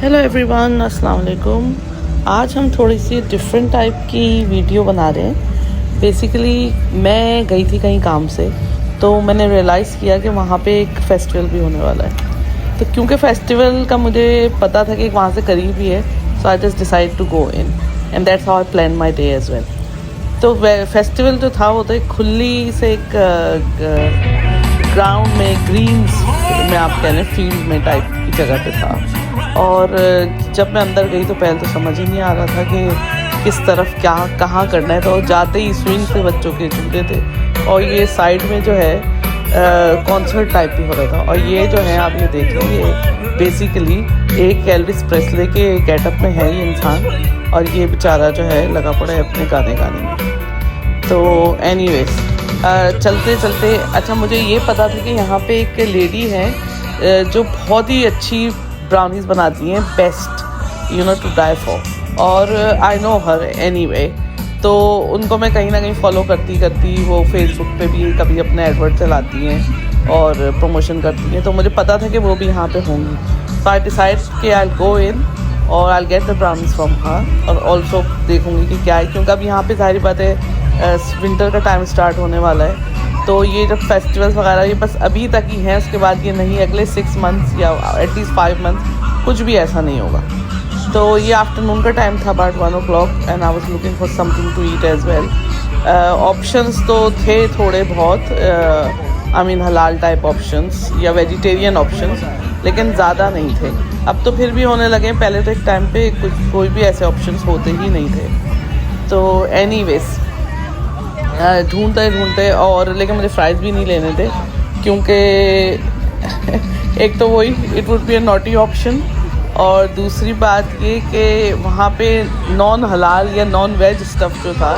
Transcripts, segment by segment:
Hello everyone, अस्सलाम वालेकुम। आज हम थोड़ी सी डिफरेंट टाइप की वीडियो बना रहे हैं। बेसिकली मैं गई थी कहीं काम से, तो मैंने रियलाइज़ किया कि वहाँ पे एक फ़ेस्टिवल भी होने वाला है। तो क्योंकि फ़ेस्टिवल का मुझे पता था कि वहाँ से करीब ही है, so I just decide to go in and that's how I plan my day as well. तो फेस्टिवल जो था वो तो एक खुली से एक ग्राउंड में, ग्रीन्स में, आप कह लें फील्ड में टाइप की जगह पे था। और जब मैं अंदर गई तो पहले तो समझ ही नहीं आ रहा था कि किस तरफ क्या कहाँ करना है। तो जाते ही स्विंग से बच्चों के झूले थे, और ये साइड में जो है कॉन्सर्ट टाइप भी हो रहा था। और ये जो है आप ये देखिए, बेसिकली एक एल्विस प्रेस्ले के गेटअप में है ये इंसान, और ये बेचारा जो है लगा पड़ा है अपने गाने गाने में। तो एनीवेज चलते चलते, अच्छा मुझे ये पता था कि यहाँ पे एक लेडी है जो बहुत ही अच्छी ब्राउनीज़ बनाती हैं, बेस्ट टू डाई फॉर, और आई नो हर एनीवे। तो उनको मैं कहीं ना कहीं फॉलो करती वो फेसबुक पे भी कभी अपने एडवर्ट चलाती हैं और प्रमोशन करती हैं, तो मुझे पता था कि वो भी यहाँ पे होंगी। सो आई डिसाइड कि आई गो इन और I get the brownies from her, और ऑल्सो देखूँगी कि क्या है, क्योंकि अब यहाँ पे सारी बातें विंटर का टाइम स्टार्ट होने वाला है। तो ये जब फेस्टिवल्स वगैरह ये बस अभी तक ही हैं, उसके बाद ये नहीं, अगले 6 मंथ्स या एटलीस्ट 5 मंथ्स कुछ भी ऐसा नहीं होगा। तो ये आफ्टरनून का टाइम था, about 1 o'clock, and I was looking for something to eat as well. Options तो थे थोड़े बहुत, आई मीन हलाल टाइप ऑप्शंस या वेजिटेरियन ऑप्शंस, लेकिन ज़्यादा नहीं थे। अब तो फिर भी होने लगे, पहले तो एक टाइम पे कोई भी ऐसे ऑप्शंस होते ही नहीं थे। तो एनीवेज ढूंढते और, लेकिन मुझे फ्राइज़ भी नहीं लेने थे, क्योंकि एक तो वही it would be a naughty option, और दूसरी बात ये कि वहाँ पे नॉन हलाल या नॉन वेज स्टफ़ जो था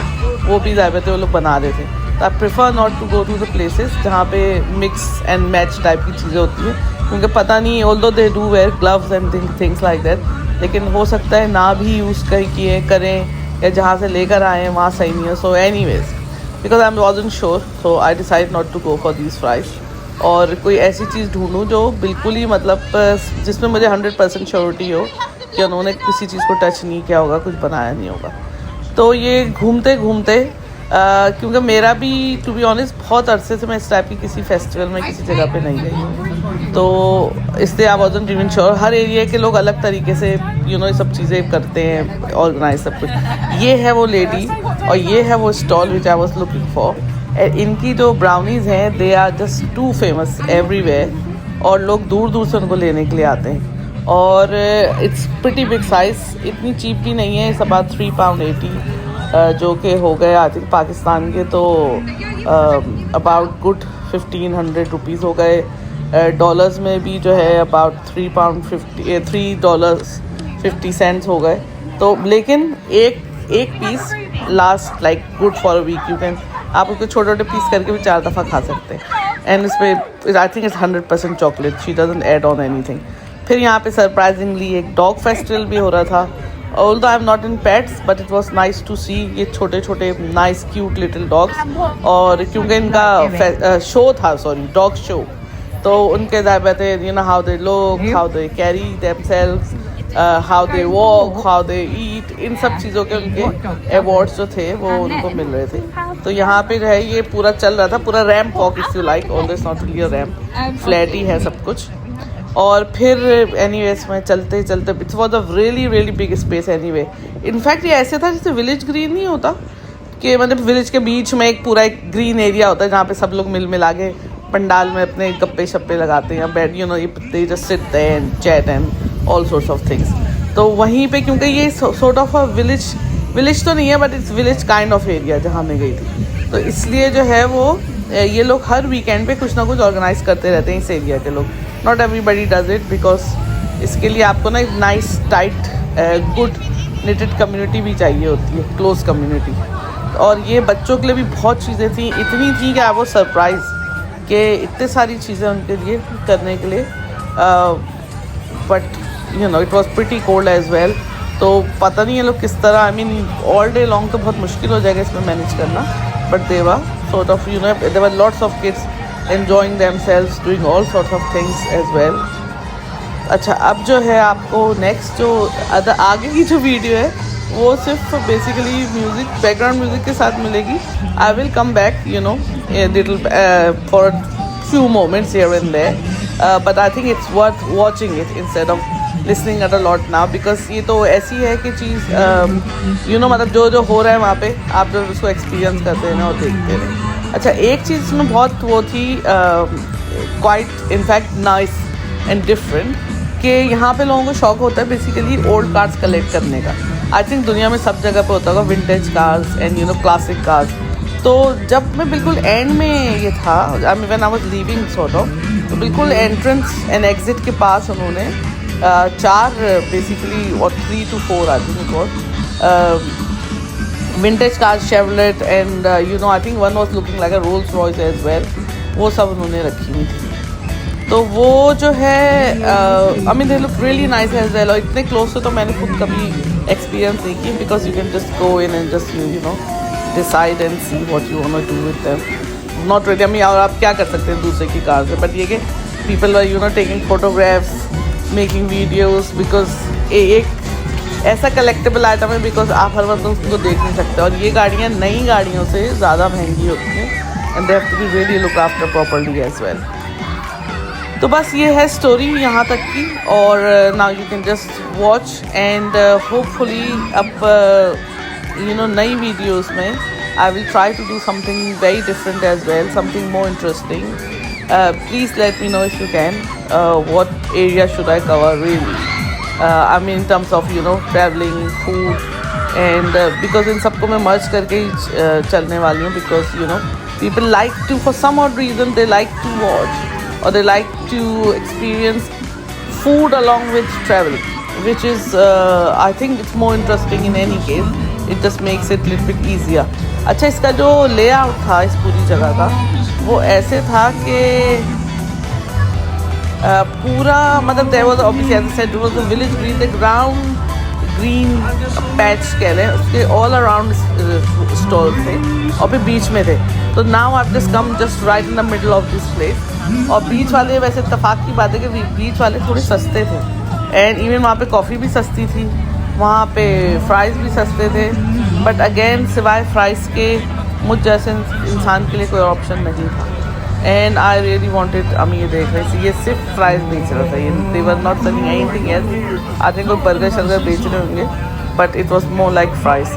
वो भी ज़्यादा वो लोग बना रहे थे। तो I prefer not to go to the places जहाँ पे मिक्स एंड मैच टाइप की चीज़ें होती हैं, क्योंकि पता नहीं, although they do wear gloves and things like that, लेकिन हो सकता है ना भी यूज़ करें या जहाँ से लेकर आए हैं वहाँ सही नहीं है। So anyways, because I wasn't sure, so I decided not to go for these fries, और कोई ऐसी चीज़ ढूंढूं जो बिल्कुल ही मतलब जिसमें मुझे 100% श्योरिटी हो कि उन्होंने किसी चीज़ को टच नहीं किया होगा, कुछ बनाया नहीं होगा। तो ये घूमते घूमते क्योंकि मेरा भी टू बी ऑनेस्ट बहुत अरसे से मैं इस टाइप की किसी फेस्टिवल में किसी जगह पे नहीं गई हूँ, तो इसलिए I wasn't even sure. Her area के लोग अलग तरीके से ये सब चीज़ें करते हैं, ऑर्गेनाइज सब कुछ। ये है वो लेडी और ये है वो stall which I was looking for. इनकी जो ब्राउनीज़ हैं they are just too famous everywhere, और लोग दूर दूर से उनको लेने के लिए आते हैं। और इट्स प्रिटी बिग साइज़, इतनी चीप भी नहीं है, इट्स अबाउट £3.80, जो कि हो गए आई थिंक पाकिस्तान के तो अबाउट गुड 1500 रुपीज़ हो गए। डॉलर्स में भी जो है अबाउट $3.50 हो गए। तो लेकिन एक piece last like good for a week, you can, आप उसको छोटे छोटे पीस करके भी 4 दफ़ा खा सकते हैं। एंड इस पर I think it's 100% chocolate, she doesn't add on anything. फिर यहाँ पे सरप्राइजिंगली एक डॉग फेस्टिवल भी हो रहा था। Although I'm not in pets, but it was nice to see ये छोटे छोटे nice cute little dogs, और क्योंकि इनका शो था, सॉरी डॉग शो, तो उनके ज़ायबते how they look, how they carry themselves, how they walk, how they eat, इन सब चीज़ों के उनके अवार्ड्स जो थे वो उनको मिल रहे थे। तो यहाँ पे जो है ये पूरा चल रहा था, पूरा ramp walk if you like, although it's not really a ramp, flat ही है सब कुछ। और फिर एनीवेज में चलते it's was a really big space anyway. In fact ये ऐसे था जैसे विलेज ग्रीन नहीं होता, कि मतलब विलेज के बीच में एक पूरा एक ग्रीन एरिया होता है जहाँ पे सब लोग मिल आगे पंडाल में अपने गप्पे शप्पे लगाते हैं, बैठ they just sit there and chat and all sorts of things. तो वहीं पे, क्योंकि ये सॉर्ट ऑफ अ विलेज तो नहीं है, but it's village kind of area जहाँ मैं गई थी, तो इसलिए जो है वो ये लोग हर वीकेंड पे कुछ ना कुछ ऑर्गेनाइज करते रहते हैं इस एरिया के लोग। Not everybody does it, because इसके लिए आपको ना एक nice tight good knitted community भी चाहिए होती है, क्लोज कम्युनिटी। और ये बच्चों के लिए भी बहुत चीज़ें थी, इतनी थी कि आई वाज सरप्राइज कि इतने सारी चीज़ें उनके लिए करने के लिए। But it was pretty cold as well, तो पता नहीं ये लोग किस तरह, I mean all day long तो बहुत मुश्किल हो जाएगा इसमें मैनेज करना, बट देवा sort of there were lots of kids enjoying themselves, doing all sorts of things as well. अच्छा, अब जो है आपको नेक्स्ट जो आगे की जो वीडियो है वो सिर्फ बेसिकली म्यूज़िक, बैकग्राउंड म्यूज़िक के साथ मिलेगी. I will come back you know little for few moments here and there, but I think it's worth watching it instead of listening at a lot now, because ये तो ऐसी है कि चीज़ you know मतलब जो जो हो रहा है वहाँ पे आप जब उसको एक्सपीरियंस करते हैं और देखते हैं. अच्छा, एक चीज़ इसमें बहुत वो थी quite in fact nice and different कि यहाँ पे लोगों को शौक होता है बेसिकली ओल्ड कार्स कलेक्ट करने का. आई थिंक दुनिया में सब जगह पे होता होगा vintage cars and you no classic cars. तो जब मैं बिल्कुल एंड में ये था, I mean when I was leaving sort of, तो बिल्कुल एंट्रेंस एंड एग्जिट के पास उन्होंने 4 बेसिकली और 3 to 4 I think it was vintage cars, Chevrolet and you know I think one was looking like a Rolls Royce as well. वो सब उन्होंने रखी हुई थी. तो वो जो है I mean they look really nice as well. और इतने क्लोज से तो मैंने खुद कभी एक्सपीरियंस नहीं की, because you can just go in and just you know decide and see what you want to do with them. Not really, I mean, और आप क्या कर सकते हैं दूसरे की कार से, बट ये कि people are you know taking photographs, making videos, because एक ऐसा collectible item है because आप हर वक्त उसको देख नहीं सकते. और ये गाड़ियाँ नई गाड़ियों से ज़्यादा महंगी होती हैं and they have to be really looked after properly as well. तो बस ये है स्टोरी यहाँ तक की. और now you can just watch and hopefully अब you know नई वीडियोस में I will try to do something very different as well, something more interesting. Please let me know if you can. What area should I cover really? I mean in terms of you know traveling, food, and because इन सबको मैं merge करके ही चलने वाली हूँ, because you know people like to, for some odd reason they like to watch or they like to experience food along with travel, which is I think it's more interesting in any case. It just makes it little bit easier. अच्छा, इसका जो layout था इस पूरी जगह का वो ऐसे था कि पूरा मतलब there was obviously as I said there was a village green, the ground green patch कह लें, उसके all around stalls थे और फिर बीच में थे. तो now I've just come just right in the middle of this place. और बीच वाले वैसे इत्तेफाक की बात है कि बीच वाले थोड़े सस्ते थे एंड इवन वहाँ पे कॉफ़ी भी सस्ती थी, वहाँ पे फ्राइज़ भी सस्ते थे. बट अगेन सिवाय फ्राइज़ के मुझ जैसे इंसान के लिए कोई ऑप्शन नहीं था. एंड आई रियली वांटेड, हम ये देख रहे थे ये सिर्फ फ्राइज़ बेच रहा था, ये they were not selling anything else. I think कोई बर्गर शर्गर बेच रहे होंगे, but it was more like fries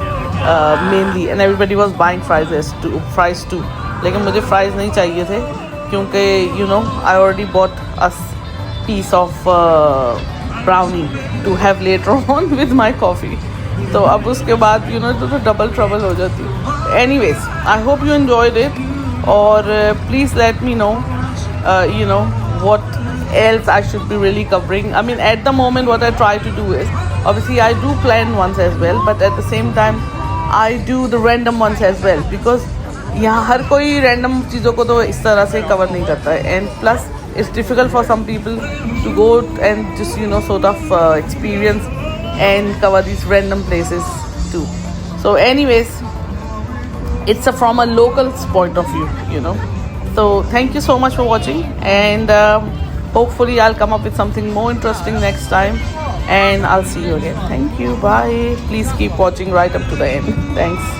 mainly. And everybody was buying fries too. लेकिन मुझे फ्राइज़ नहीं चाहिए थे क्योंकि you know I already bought a piece of brownie to have later on with my coffee. तो अब उसके बाद यू नो तो डबल ट्रबल हो जाती. Anyways, I hope you enjoyed it. और please let me know you know what else I should be really covering. I mean at the moment what I try to do is obviously I do plan ones as well, but at the same time I do the random ones as well, because यहाँ हर कोई random चीज़ों को तो इस तरह से cover नहीं करता है. And plus it's difficult for some people to go and just you know sort of experience and cover these random places too. So anyways, it's from a local's point of view, you know. So thank you so much for watching, and hopefully I'll come up with something more interesting next time, and I'll see you again. Thank you, bye. Please keep watching right up to the end. Thanks.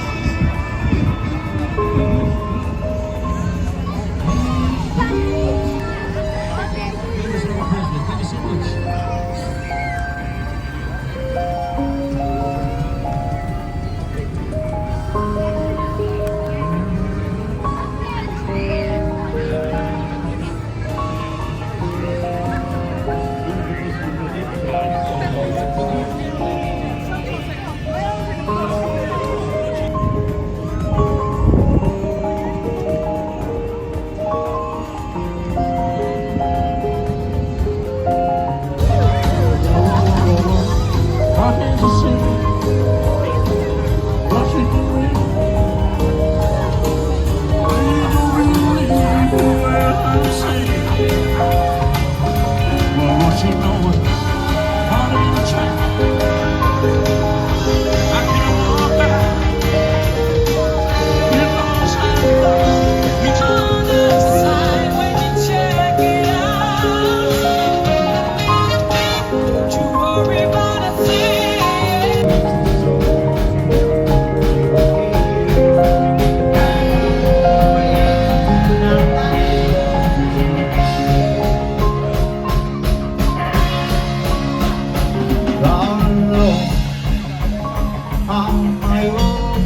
On my own.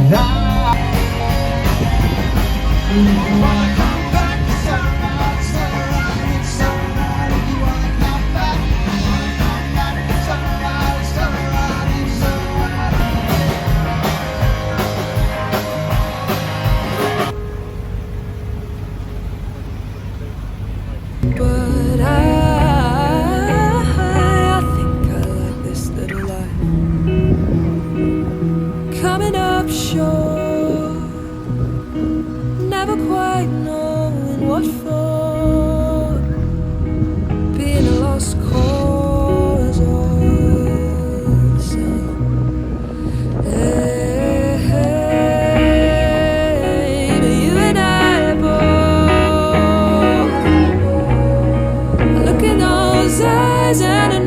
Now you wanna come back to sunrise, sunrise, sunrise. You wanna come back to sunrise, sunrise, sunrise. But I think I like this little life. Coming up short, never quite knowing what for. Being a lost cause all the same. Hey, but you and I both look in those eyes and I